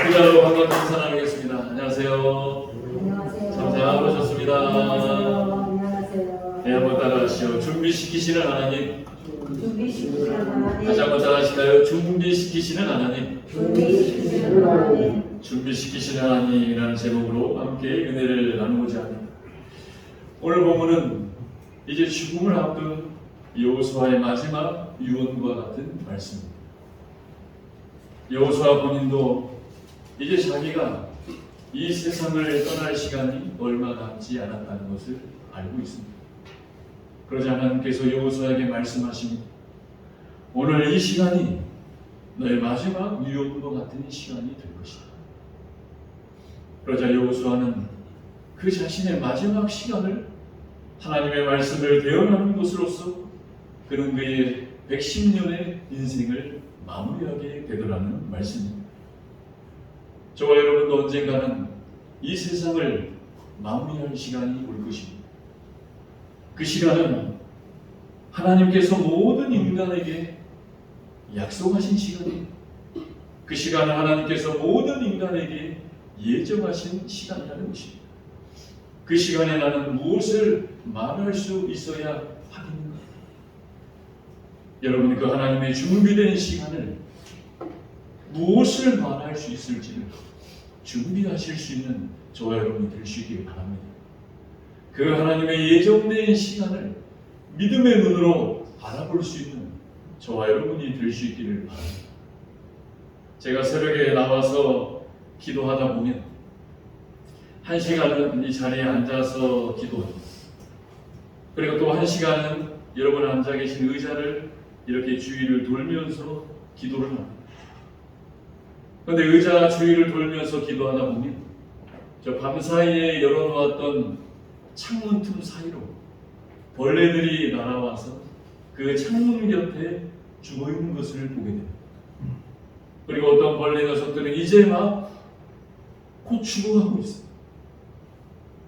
기자로 반갑게 인사드리겠습니다. 안녕하세요. 안녕하세요. 참 잘 오셨습니다. 안녕하세요. 네, 한번 따라하시죠. 준비시키시는 하나님. 준비시키시는 하나님. 다시 한번 따라하실까요? 준비시키시는 하나님. 준비시키시는 하나님. 준비시키시는 하나님이라는 제목으로 함께 은혜를 나누고자 합니다. 오늘 본문은 이제 죽음을 앞둔 여호수아의 마지막 유언과 같은 말씀입니다. 여호수아 본인도 이제 자기가 이 세상을 떠날 시간이 얼마 남지 않았다는 것을 알고 있습니다. 그러자 하나님께서 여호수아에게 말씀하십니다. 오늘 이 시간이 너의 마지막 유언과 같은 시간이 될 것이다. 그러자 여호수아는 그 자신의 마지막 시간을 하나님의 말씀을 대언하는 것으로서 그는 그의 110년의 인생을 마무리하게 되더라는 말씀입니다. 저와 여러분도 언젠가는 이 세상을 마무리할 시간이 올 것입니다. 그 시간은 하나님께서 모든 인간에게 약속하신 시간이에요. 그 시간은 하나님께서 모든 인간에게 예정하신 시간이라는 것입니다. 그 시간에 나는 무엇을 말할 수 있어야 하겠는가? 여러분, 그 하나님의 준비된 시간을 무엇을 말할 수 있을지를 준비하실 수 있는 저와 여러분이 될 수 있기를 바랍니다. 그 하나님의 예정된 시간을 믿음의 눈으로 바라볼 수 있는 저와 여러분이 될 수 있기를 바랍니다. 제가 새벽에 나와서 기도하다 보면 1시간은 이 자리에 앉아서 기도합니다. 그리고 또 1시간은 여러분 앉아 계신 의자를 이렇게 주위를 돌면서 기도를 합니다. 그런데 의자 주위를 돌면서 기도하다 보면 저 밤사이에 열어놓았던 창문 틈 사이로 벌레들이 날아와서 그 창문 곁에 죽어있는 것을 보게 됩니다. 그리고 어떤 벌레 녀석들은 이제 막 곧 죽어가고 있어요.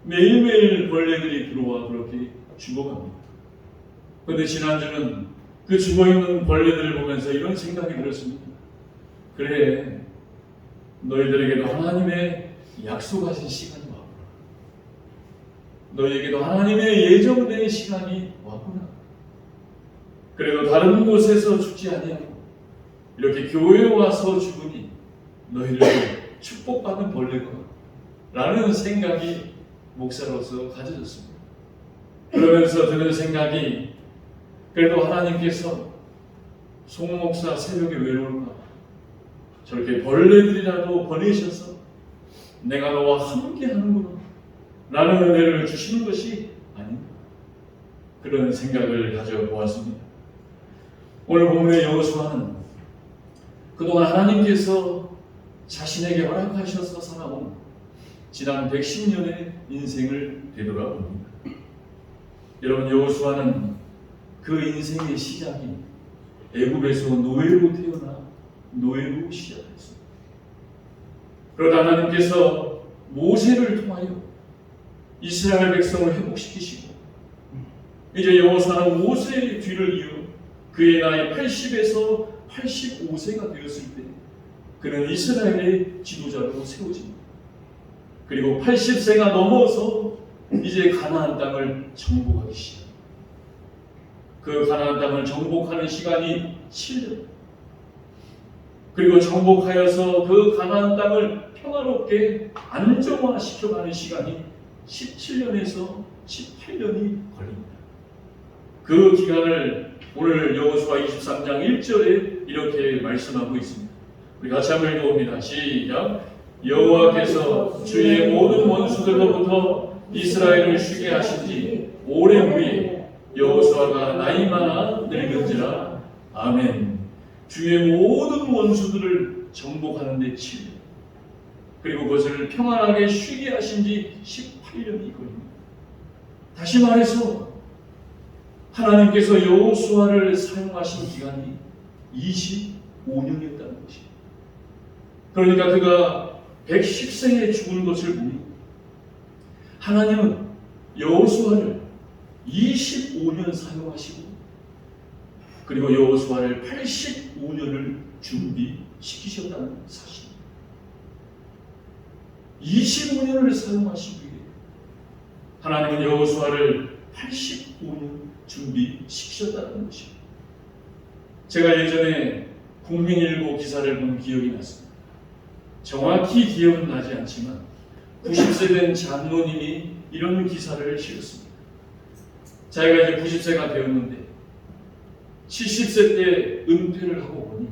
매일매일 벌레들이 들어와 그렇게 죽어갑니다. 그런데 지난주는 그 죽어있는 벌레들을 보면서 이런 생각이 들었습니다. 그래, 너희들에게도 하나님의 약속하신 시간이 왔구나. 너희에게도 하나님의 예정된 시간이 왔구나. 그래도 다른 곳에서 죽지 아니하고 이렇게 교회에 와서 죽으니 너희들도 축복받은 벌레구나 라는 생각이 목사로서 가져졌습니다. 그러면서 드는 생각이, 그래도 하나님께서 송 목사 새벽에 외로울까 저렇게 벌레들이라도 보내셔서 내가 너와 함께 하는구나 라는 은혜를 주시는 것이 아닌가, 그런 생각을 가져보았습니다. 오늘 본문의 여호수아는 그동안 하나님께서 자신에게 허락하셔서 살아온 지난 110년의 인생을 되돌아봅니다. 여러분, 여호수아는 그 인생의 시작이 애굽에서 노예로 태어나 노예로 시작했습니다. 그러다 하나님께서 모세를 통하여 이스라엘 백성을 회복시키시고 이제 여호수아는 모세의 뒤를 이어 그의 나이 80에서 85세가 되었을 때 그는 이스라엘의 지도자로 세워집니다. 그리고 80세가 넘어서 이제 가나안 땅을 정복하기 시작합니다. 그 가나안 땅을 정복하는 시간이 7년. 그리고 정복하여서 그 가나안 땅을 평화롭게 안정화시켜가는 시간이 17년에서 18년이 걸립니다. 그 기간을 오늘 여호수아 23장 1절에 이렇게 말씀하고 있습니다. 우리 같이 한번 읽어봅니다. 시작. 여호와께서 주의 모든 원수들로부터 이스라엘을 쉬게 하신 지 오랜 후에 여호수아가 나이 많아 늙은지라. 아멘. 주의 모든 원수들을 정복하는 데 7년, 그리고 그것을 평안하게 쉬게 하신 지 18년이 걸립니다. 다시 말해서 하나님께서 여호수아를 사용하신 기간이 25년이었다는 것입니다. 그러니까 그가 110세에 죽은 것을 보니 하나님은 여호수아를 25년 사용하시고 그리고 여호수아를 85년을 준비시키셨다는 사실입니다. 25년을 사용하시기 위해 하나님은 여호수아를 85년 준비시키셨다는 것입니다. 제가 예전에 국민일보 기사를 본 기억이 났습니다. 정확히 기억은 나지 않지만 90세 된 장로님이 이런 기사를 실었습니다. 자기가 이제 90세가 되었는데 70세 때 은퇴를 하고 보니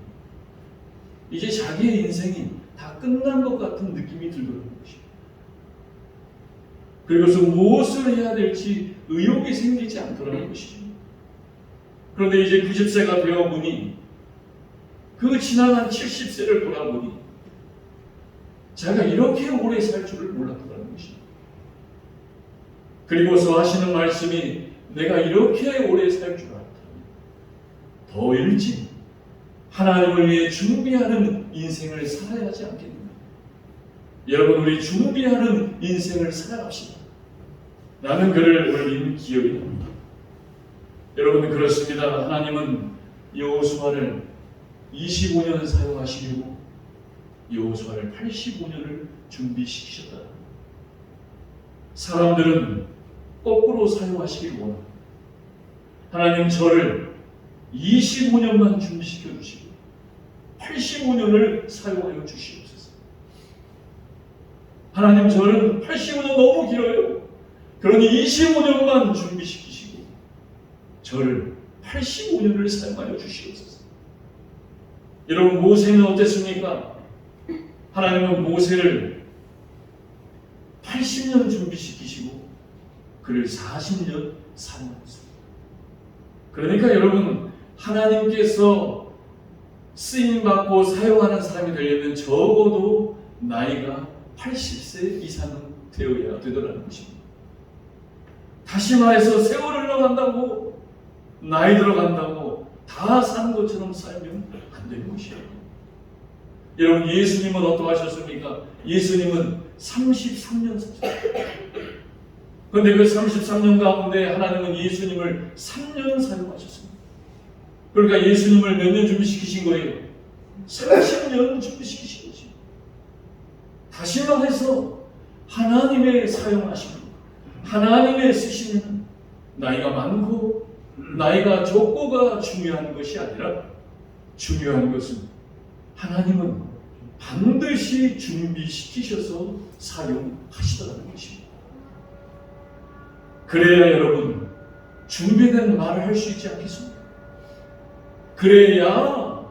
이제 자기의 인생이 다 끝난 것 같은 느낌이 들더라는 것입니다. 그리고서 무엇을 해야 될지 의욕이 생기지 않더라는 것이죠. 그런데 이제 90세가 되어 보니 그 지나간 70세를 돌아보니 자기가 이렇게 오래 살 줄을 몰랐더라는 것입니다. 그리고서 하시는 말씀이 내가 이렇게 오래 살 줄 알았다면 더 일찍 하나님을 위해 준비하는 인생을 살아야 하지 않겠는가. 여러분, 우리 준비하는 인생을 살아갑시다. 나는 그를 올린 기억이 납니다. 여러분, 그렇습니다. 하나님은 여호수아를 25년 사용하시려고 여호수아를 85년을 준비시키셨다. 사람들은 거꾸로 사용하시기를 원합니다. 하나님 저를 25년만 준비시켜 주시고 85년을 사용하여 주시옵소서. 하나님 저는 85년 너무 길어요. 그러니 25년만 준비시키시고 저를 85년을 사용하여 주시옵소서. 여러분, 모세는 어땠습니까? 하나님은 모세를 80년 준비시키시고 그를 40년 사용하셨습니다. 그러니까 여러분, 하나님께서 쓰임받고 사용하는 사람이 되려면 적어도 나이가 80세 이상은 되어야 되더라는 것입니다. 다시 말해서 세월 흘러간다고 나이 들어간다고 다 사는 것처럼 살면 안 되는 것이에요. 여러분, 예수님은 어떠하셨습니까? 예수님은 33년 사셨어요. 그런데 그 33년 가운데 하나님은 예수님을 3년 사용하셨습니다. 그러니까 예수님을 몇 년 준비시키신 거예요? 30년 준비시키신 거죠. 다시 말해서 하나님의 사용하심으로 하나님의 쓰시는 나이가 많고 나이가 적고가 중요한 것이 아니라 중요한 것은 하나님은 반드시 준비시키셔서 사용하시더라는 것입니다. 그래야 여러분 준비된 말을 할 수 있지 않겠습니까? 그래야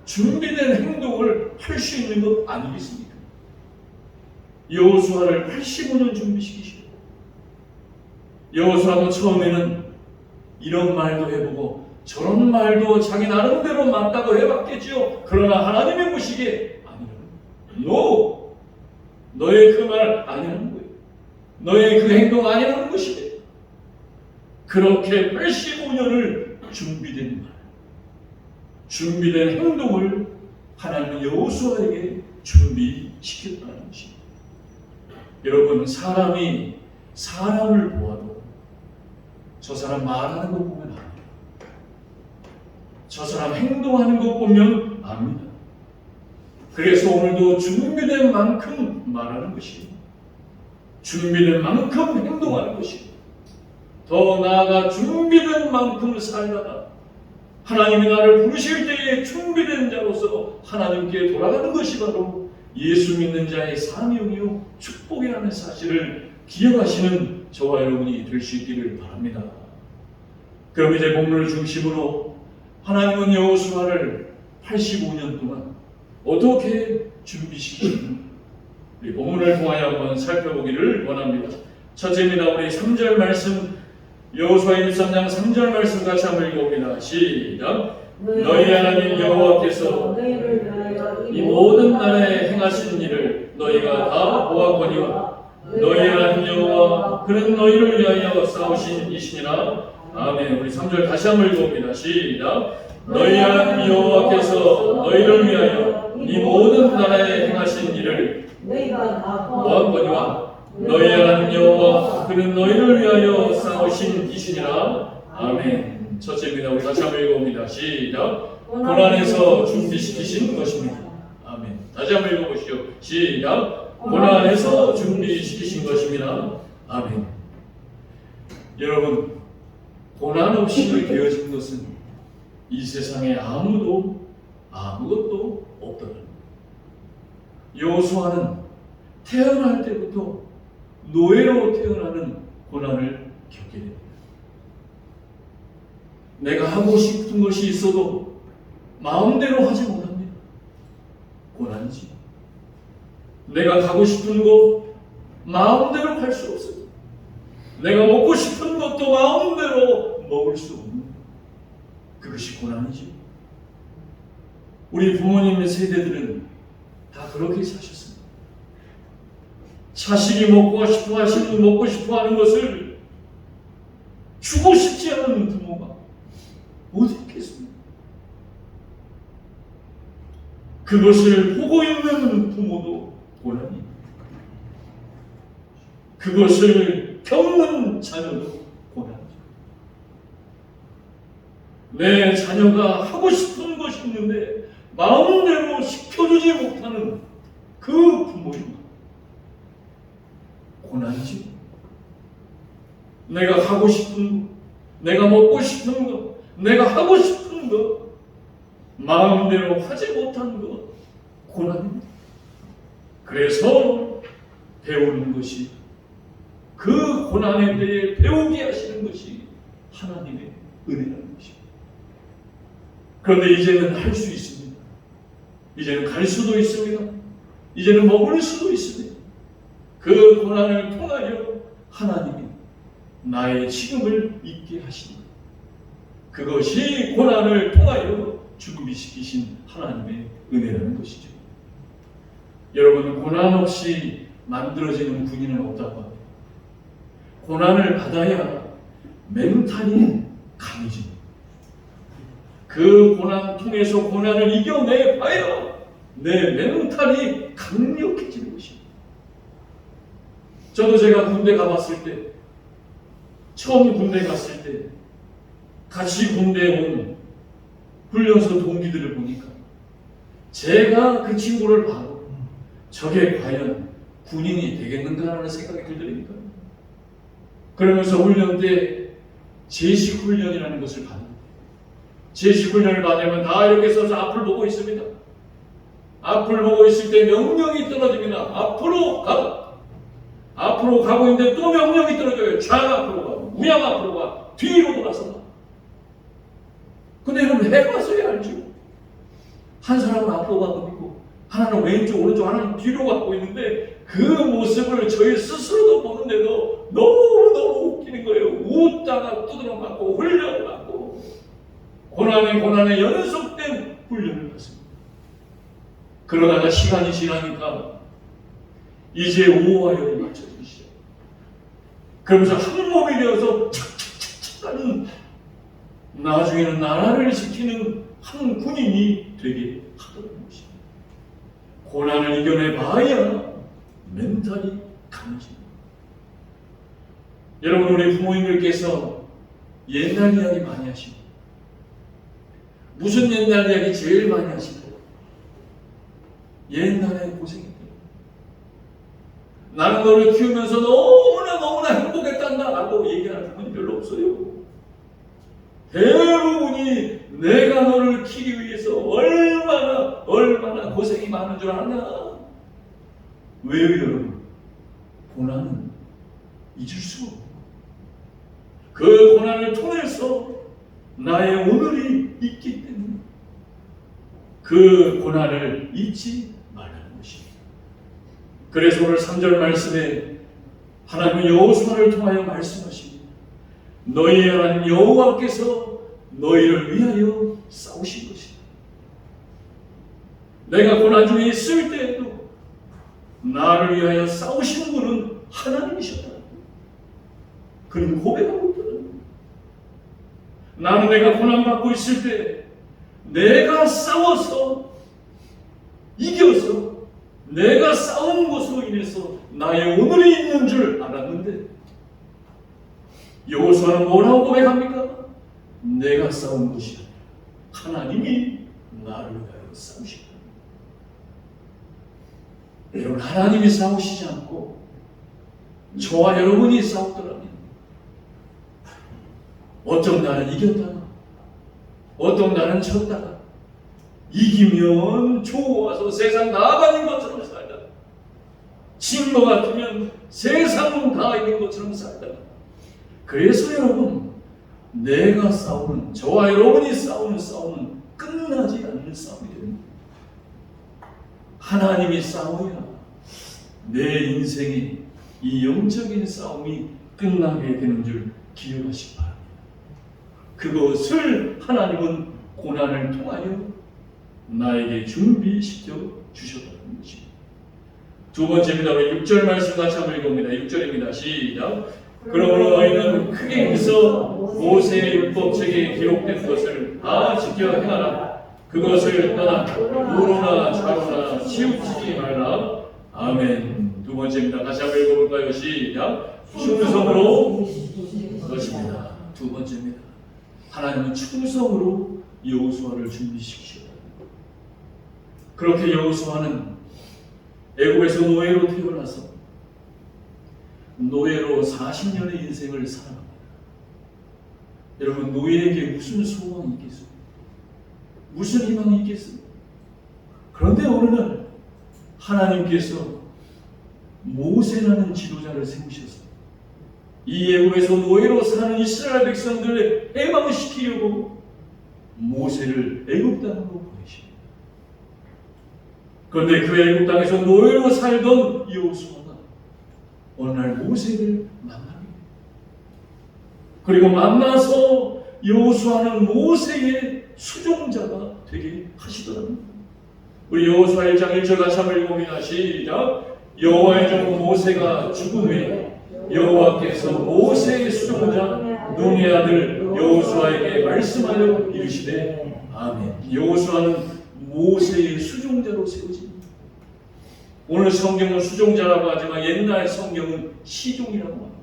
준비된 행동을 할 수 있는 것 아니겠습니까? 여호수아를 85년 준비시키시고 여호수아도 처음에는 이런 말도 해보고 저런 말도 자기 나름대로 맞다고 해봤겠죠. 그러나 하나님의 보시기에 아니라는 너의 그 말 아니라는 거예요. 너의 그 행동 아니라는 것이에요. 그렇게 85년을 준비된 말, 준비된 행동을 하나님은 여호수아에게 준비시켰다는 것입니다. 여러분, 사람이 사람을 보아도 저 사람 말하는 것 보면 압니다. 저 사람 행동하는 것 보면 압니다. 그래서 오늘도 준비된 만큼 말하는 것이고 준비된 만큼 행동하는 것이고 더 나아가 준비된 만큼 살다가 하나님이 나를 부르실 때에 준비된 자로서 하나님께 돌아가는 것이 바로 예수 믿는 자의 사명이요 축복이라는 사실을 기억하시는 저와 여러분이 될 수 있기를 바랍니다. 그럼 이제 본문을 중심으로 하나님은 여호수아를 85년 동안 어떻게 준비시키시는가 우리 본문을 통하여 한번 살펴보기를 원합니다. 첫째입니다. 우리 3절 말씀 여호수아 23장 3절 말씀 같이 한번 읽어봅니다. 시작. 너희 하나님 여호와께서 이 모든 나라에 행하신 일을 너희가 다 보았거니와 너희 하나님 여호와 그는 너희를 위하여 싸우신 이시니라. 아멘. 우리 3절 다시 한번 읽어봅니다. 시작. 너희 하나님 여호와께서 너희를 위하여 이 모든 나라에 행하신 일을 너희가 다 보았거니와 너희 하나님 여호와 그는 너희를 위하여 싸우신 이시니라. 아멘. 첫째입니다. 우리 같이 한번 읽어봅니다. 시작. 고난에서 준비시키신 것입니다. 아멘. 다시 한번 읽어보시죠. 시작. 고난에서 준비시키신 것입니다. 아멘. 여러분, 고난 없이 되어진 것은 이 세상에 아무것도 없더라. 여호수아는 태어날 때부터 노예로 태어나는 고난을 겪게 됩니다. 내가 하고 싶은 것이 있어도 마음대로 하지 못합니다. 고난이지. 내가 가고 싶은 곳 마음대로 갈 수 없어요. 내가 먹고 싶은 것도 마음대로 먹을 수 없는 그것이 고난이지. 우리 부모님의 세대들은 다 그렇게 사셨습니다. 자식이 먹고 싶어 하는 것을 주고 싶지 않은 부모가 어디 있겠습니까? 그것을 보고 있는 부모도 고난입니다. 그것을 겪는 자녀도 고난이죠. 내 자녀가 하고 싶은 것이 있는데 마음대로 시켜주지 못하는 그 부모입니다. 고난이죠. 내가 하고 싶은 것, 내가 먹고 싶은 것, 내가 하고 싶은 것 마음대로 하지 못한 것 고난입니다. 그래서 배우는 것이, 그 고난에 대해 배우게 하시는 것이 하나님의 은혜라는 것입니다. 그런데 이제는 할 수 있습니다. 이제는 갈 수도 있습니다. 이제는 먹을 수도 있습니다. 그 고난을 통하여 하나님이 나의 지금을 잊게 하십니다. 그것이 고난을 통하여 준비시키신 하나님의 은혜라는 것이죠. 여러분, 고난 없이 만들어지는 군인은 없다고 합니다. 고난을 받아야 멘탈이 강해집니다. 그 고난 통해서 고난을 이겨내봐야 내 멘탈이 강력해지는 것입니다. 저도 제가 군대 가봤을 때, 처음 군대 갔을 때 같이 군대에 온 훈련소 동기들을 보니까 제가 그 친구를 봐도 저게 과연 군인이 되겠는가라는 생각이 들더라니까요. 그러면서 훈련 때 제식 훈련이라는 것을 받는데, 제식 훈련을 받으면 다 이렇게 서서 앞을 보고 있습니다. 앞을 보고 있을 때 명령이 떨어집니다. 앞으로 가. 앞으로 가고 있는데 또 명령이 떨어져요. 좌 앞으로 가, 우양 앞으로 가, 뒤로 돌아서 가. 근데 여러분, 해봤어야 알죠. 한 사람은 앞으로 가고 있고 하나는 왼쪽, 오른쪽, 하나는 뒤로 가고 있는데 그 모습을 저희 스스로도 보는데도 너무너무 웃기는 거예요. 웃다가 두드러 맞고 훈련 받고 고난에 연속된 훈련을 받습니다. 그러다가 시간이 지나니까 이제 오화열이 맞춰지기 시작. 그러면서 한 몸이 되어서 착착착착 하는, 나중에는 나라를 지키는 한 군인이 되게 하더라는 것입니다. 고난을 이겨내봐야 멘탈이 강해집니다. 여러분, 우리 부모님들께서 옛날 이야기 많이 하십니다. 무슨 옛날 이야기 제일 많이 하실까요? 옛날에 고생했다. 나는 너를 키우면서 너무나 행복했단다 라고 얘기하는 분이 별로 없어요. 대부분이 내가 너를 키우기 위해서 얼마나 고생이 많은 줄 아나? 왜요, 여러분? 고난은 잊을 수가 없고, 그 고난을 통해서 나의 오늘이 있기 때문에 그 고난을 잊지 말라는 것입니다. 그래서 오늘 3절 말씀에 하나님은 여호수아를 통하여 말씀하십니다. 너희의 하나님 여호와께서 너희를 위하여 싸우신 것이다. 내가 고난 중에 있을 때에도 나를 위하여 싸우시는 분은 하나님이셨다. 그는 고백하고 있더라고요. 나는 내가 고난받고 있을 때 내가 싸워서 이겨서 내가 싸운 것으로 인해서 나의 오늘이 있는 줄 알았는데, 여호수아는 뭐라고 고백합니까? 내가 싸운 것이 아니라 하나님이 나를 위하여 싸우신다. 여러분, 하나님이 싸우시지 않고 저와 여러분이 싸우더라면 어떤 날은 이겼다가 어떤 날은 졌다가 이기면 좋아서 세상 다 가진 것처럼 살다가 진 것 같으면 세상 다 이긴 것처럼 살다가 그래서 여러분 내가 싸우는 저와 여러분이 싸우는 싸움은 끝나지 않는 싸움이 됩니다. 하나님이 싸워야 내 인생의 이 영적인 싸움이 끝나게 되는 줄 기억하시기 바랍니다. 그것을 하나님은 고난을 통하여 나에게 준비시켜 주셨다는 것입니다. 두 번째입니다. 우리 6절 말씀 같이 한번 읽어봅니다. 6절입니다. 시작. 그러므로 너희는 크게 힘써 모세의 율법책에 기록된 것을 다 지켜 행하라. 그것을 떠나 우로나 좌로나 치우치지 말라. 아멘. 두 번째입니다. 다시 한번 읽어볼까요? 시작. 충성으로 것입니다. 두 번째입니다. 하나님은 충성으로 여호수아를 준비시키셨다. 그렇게 여호수아는 애굽에서 노예로 태어나서 노예로 40년의 인생을 살아갑니다. 여러분, 노예에게 무슨 소망이 있겠습니까? 무슨 희망이 있겠습니까? 그런데 어느 날 하나님께서 모세라는 지도자를 세우셔서 이 애굽에서 노예로 사는 이스라엘 백성들을 해방시키려고 모세를 애굽 땅으로 보내십니다. 그런데 그 애굽 땅에서 노예로 살던 여호수아가 어느 날 모세를 만납니다. 그리고 만나서 여호수아는 모세의 수종자가 되게 하시더랍니다. 우리 여호수아 1장 1절 같이 한번 읽어봅니다. 시작. 여호와의 종 모세가 죽은 후에 여호와께서 모세의 수종자 눈의 아들 여호수아에게 말씀하여 이르시되 아멘. 여호수아는 모세의 수종자로 세워집니다. 오늘 성경은 수종자라고 하지만 옛날 성경은 시종이라고 합니다.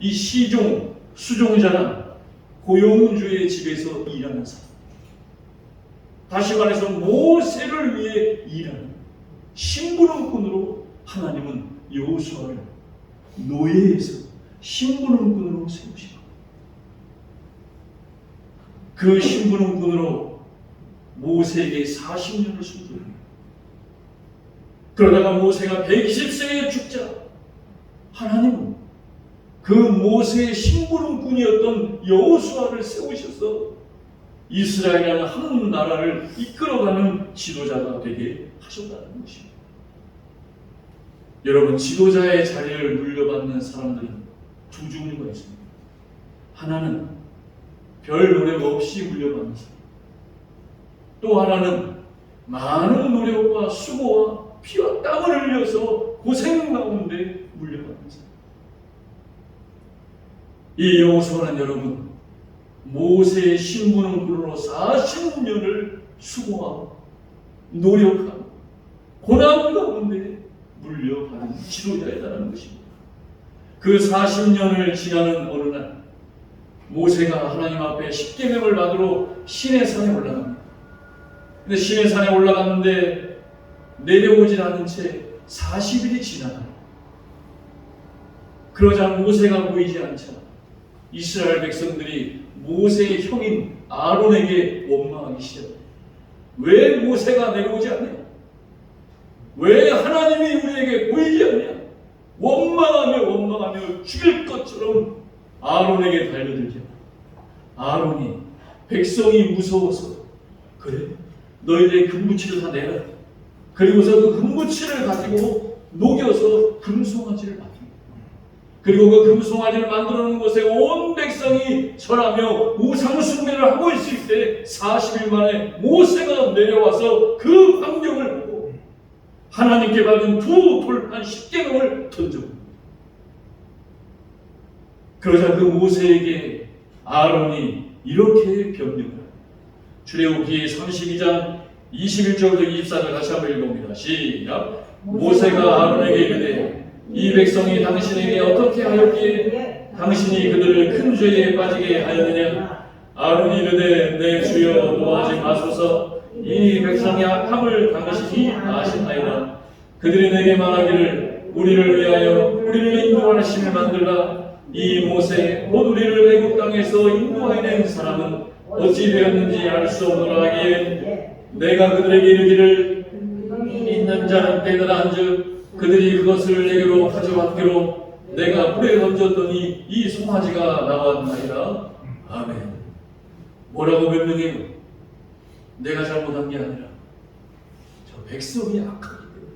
이 시종, 수종자는 고용주의 집에서 일하는 사람. 다시 말해서 모세를 위해 일하는 심부름꾼으로 하나님은 여호수아를 노예에서 심부름꾼으로 세우시고 그 심부름꾼으로 모세에게 40년을 순교합니다. 그러다가 모세가 120세에 죽자 하나님은 그 모세의 심부름꾼이었던 여호수아를 세우셔서 이스라엘이라는 한 나라를 이끌어가는 지도자가 되게 하셨다는 것입니다. 여러분, 지도자의 자리를 물려받는 사람들은 두 종류가 있습니다. 하나는 별 노력 없이 물려받는 사람, 또 하나는 많은 노력과 수고와 피와 땀을 흘려서 고생 가운데 물려받는 사람. 이 여호수아는 여러분 모세의 심부름꾼으로 40년을 수고하고 노력하고 고난 가운데 물려받은 지도자이라는 것입니다. 그 40년을 지나는 어느 날 모세가 하나님 앞에 십계명을 받으러 시내산에 올라갑니다. 근데 시내산에 올라갔는데 내려오질 않은 채 40일이 지나가요. 그러자 모세가 보이지 않자 이스라엘 백성들이 모세의 형인 아론에게 원망하기 시작합니다. 왜 모세가 내려오지 않냐? 왜 하나님이 우리에게 보이지 않냐? 원망하며 죽일 것처럼 아론에게 달려들죠. 아론이 백성이 무서워서 그래, 너희들의 금붙이를 다 내라. 그리고서 그 금붙이를 가지고 녹여서 금송아지를 만듭니다. 그리고 그 금송아지를 만들어 놓은 곳에 온 백성이 절하며 우상 숭배를 하고 있을 때 40일 만에 모세가 내려와서 그 광경을 보고 하나님께 받은 두 돌판 십계명을 던져봅니다. 그러자 그 모세에게 아론이 이렇게 변명합니다. 출애굽기 32장 21절부터 24절 같이 한번 읽어봅니다. 시작. 모세가 아론에게 이르되 이 백성이 당신에게 어떻게 하였기에 당신이 그들을 큰 죄에 빠지게 하였느냐? 아론이 이르되 내 주여 노하지 마소서. 이 백성이 악함을 당신이 아시나이다. 그들이 내게 말하기를 우리를 위하여 우리를 인도하는 신을 만들라. 이 모세 곧 우리를 애굽 땅에서 인도하여 낸 사람은 어찌 되었는지 알 수 없노라 하기에 내가 그들에게 이르기를 있는 자는 빼내라 한즉 그들이 그것을 내게로 가져왔기로 내가 불에 던졌더니 이 송아지가 나왔나이다. 아멘. 뭐라고 변명해요? 내가 잘못한 게 아니라 저 백성이 악하기 때문에.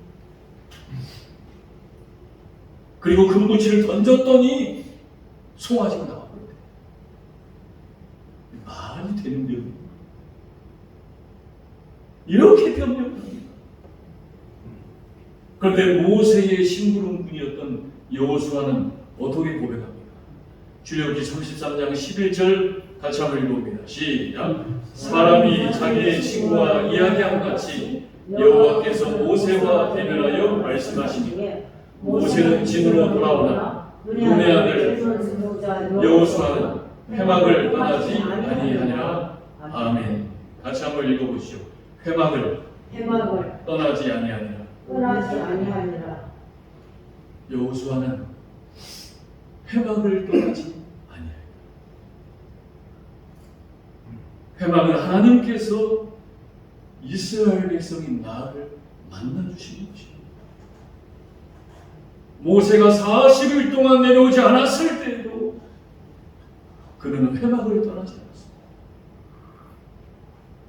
그리고 금붙이를 던졌더니 송아지가 나와버렸대. 말이 되는 병이에요. 이렇게 변명합니다. 그런데 모세의 심부름꾼이었던 여호수아는 어떻게 고백합니까? 출애굽기 33장 11절 같이 한번 읽어봅니다. 시작. 사람이 자기의 친구와 이야기함 같이 여호와께서 모세와 대면하여 말씀하시니 모세는 진으로 돌아오나 눈의 아들 여호수아는 회막을 떠나지 아니하니라. 아멘. 같이 한번 읽어보시죠. 회막을 떠나지 아니하니라. 여호수아는 회막을 떠나지 아니하니라. 회막은 하나님께서 이스라엘 백성인 나를 만나주신 것입니다. 모세가 40일 동안 내려오지 않았을 때에도 그는 회막을 떠나지 않았습니다.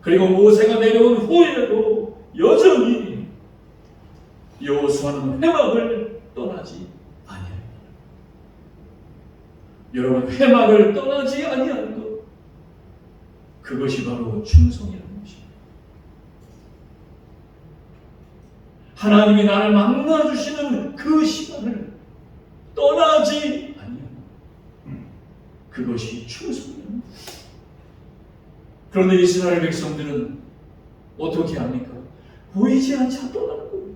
그리고 모세가 내려온 후에도 여전히 여호수아는 회막을 떠나지 아니하니라. 여러분, 회막을 떠나지 아니하는 것, 그것이 바로 충성이라는 것입니다. 하나님이 나를 만나주시는 그 시간을 떠나지 아니하는 그것이 충성이라는 것입니다. 그런데 이스라엘 백성들은 어떻게 합니까? 보이지 않자 떠나는 거예요.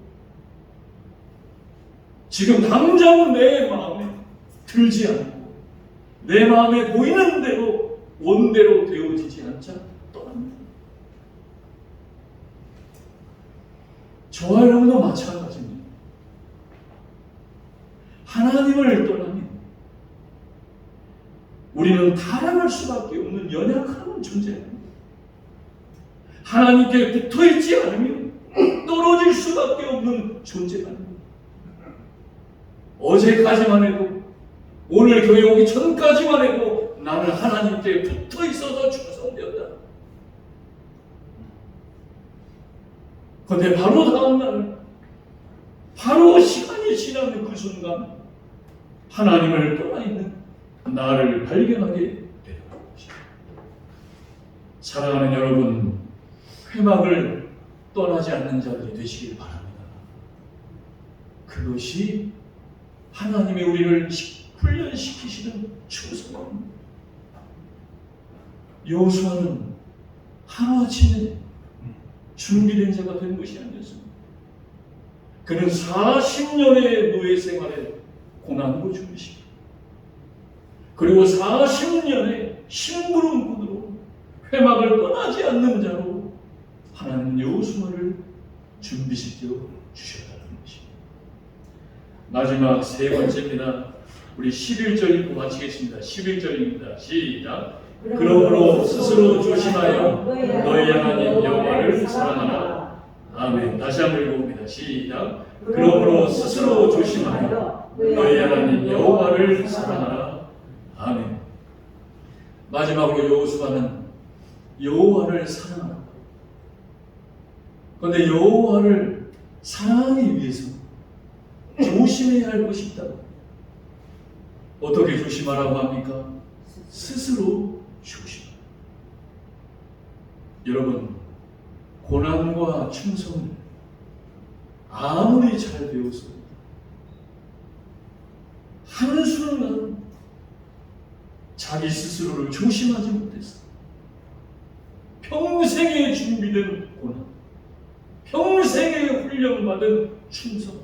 지금 당장은 내 마음에 들지 않고 내 마음에 보이는 대로 원대로 되어지지 않자 떠납니다. 저와 여러분도 마찬가지입니다. 하나님을 떠나면 우리는 타락할 수밖에 없는 연약한 존재입니다. 하나님께 붙어있지 않으면 떨어질 수밖에 없는 존재가 아닙니다. 어제까지만 해도, 오늘 교회 오기 전까지만 해도 나는 하나님께 붙어 있어서 충성되었다. 그런데 바로 다음날, 바로 시간이 지나는 그 순간 하나님을 떠나 있는 나를 발견하게 되는 것입니다. 사랑하는 여러분, 회막을 떠나지 않는 자들이 되시길 바랍니다. 그것이 하나님의 우리를 훈련시키시는 충성입니다. 여호수아는 하루아침에 준비된 자가 된 것이 아니었습니다. 그는 40년의 노예 생활에 고난으로 죽으시고, 그리고 40년의 심부름꾼으로 회막을 떠나지 않는 자로 하나님은 여호수아를 준비시켜 주셨다는 것입니다. 마지막 세 번째입니다. 우리 11절 읽고 마치겠습니다. 11절입니다. 시작. 그러므로 스스로 조심하여 너희 하나님 여호와를 사랑하라. 아멘. 다시 한번 읽어봅니다. 시작. 그러므로 스스로 조심하여 너희 하나님 여호와를 사랑하라. 아멘. 마지막으로 여호수아는 여호와를 사랑하라. 그런데 여호와를 사랑하기 위해서 조심해야 할 것이 있다고. 어떻게 조심하라고 합니까? 스스로 조심. 여러분, 고난과 충성을 아무리 잘 배워서 한순간 자기 스스로를 조심하지 못했어. 평생에 준비된 고난, 평생에 훈련받은 충성,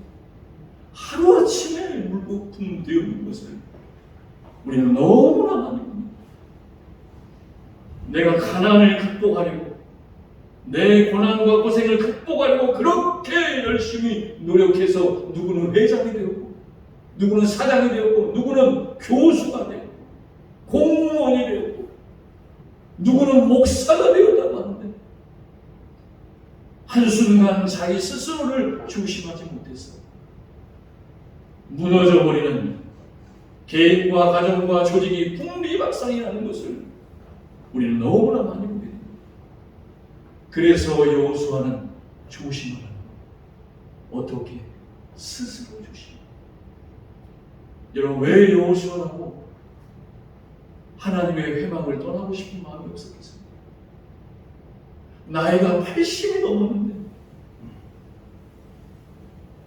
하루아침에 물거품 되어있는 것을 우리는 너무나 많이 봅니다. 내가 가난을 극복하려고, 내 고난과 고생을 극복하려고 그렇게 열심히 노력해서 누구는 회장이 되었고, 누구는 사장이 되었고, 누구는 교수가 되었고, 공무원이 되었고, 누구는 목사가 되었다고 하는데 한순간 자기 스스로를 조심하지 못해서 무너져버리는 개인과 가정과 조직이 풍비박산이 나는 것을 우리는 너무나 많이 보게 됩니다. 그래서 여호수아는 조심하라. 어떻게? 스스로 조심. 여러분, 왜 여호수아라고 하나님의 회방을 떠나고 싶은 마음이 없었겠어요? 나이가 80이 넘었는데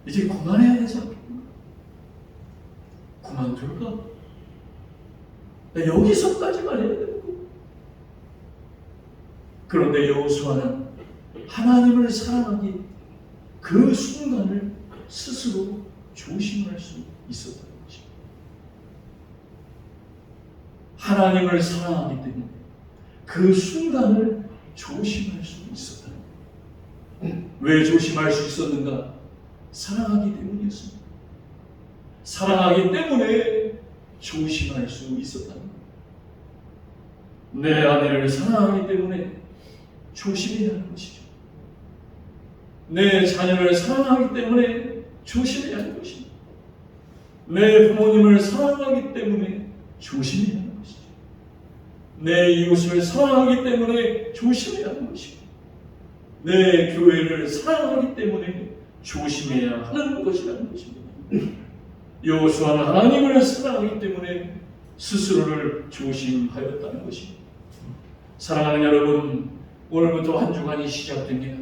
이제 그만해야 되지 않겠나? 그만둘까? 나 여기서까지만 해야 되고. 그런데 여호수아는 하나님을 사랑하기 그 순간을 스스로 조심할 수 있었다는 것입니다. 하나님을 사랑하기 때문에 그 순간을 조심할 수 있었다는 거예요. 왜 조심할 수 있었는가? 사랑하기 때문이었습니다. 사랑하기 때문에 조심할 수 있었다는 거예요. 내 아내를 사랑하기 때문에 조심해야 하는 것이죠. 내 자녀를 사랑하기 때문에 조심해야 하는 것입니다. 내 부모님을 사랑하기 때문에 조심해야 하는 것이죠. 내 이웃을 사랑하기 때문에 조심해야 하는 것이고, 내 교회를 사랑하기 때문에 조심해야 하는 것이라는 것입니다. 여호수아는 하나님을 사랑하기 때문에 스스로를 조심하였다는 것입니다. 사랑하는 여러분, 오늘부터 한 주간이 시작됩니다.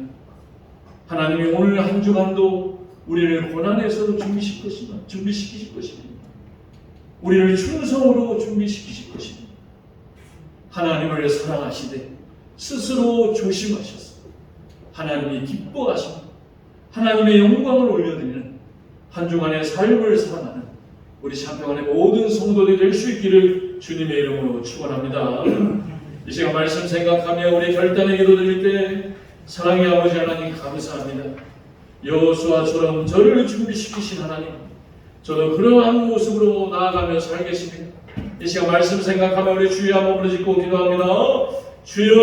하나님이 오늘 한 주간도 우리를 고난에서도 준비시키실 것입니다. 우리를 충성으로 준비시키실 것입니다. 하나님을 사랑하시되 스스로 조심하셔서 하나님이 기뻐하시고 하나님의 영광을 올려드리는 한 주간의 삶을 살아가는 우리 참평안의 모든 성도들이 될 수 있기를 주님의 이름으로 축원합니다. 이 시간 말씀 생각하며 우리 결단의 기도 드릴 때 사랑의 아버지 하나님 감사합니다. 여호수아처럼 저를 준비시키신 하나님, 저도 그러한 모습으로 나아가며 살겠습니다. 이 시간 말씀 생각하며 우리 주여 한번 부르짖고 기도합니다. 주여.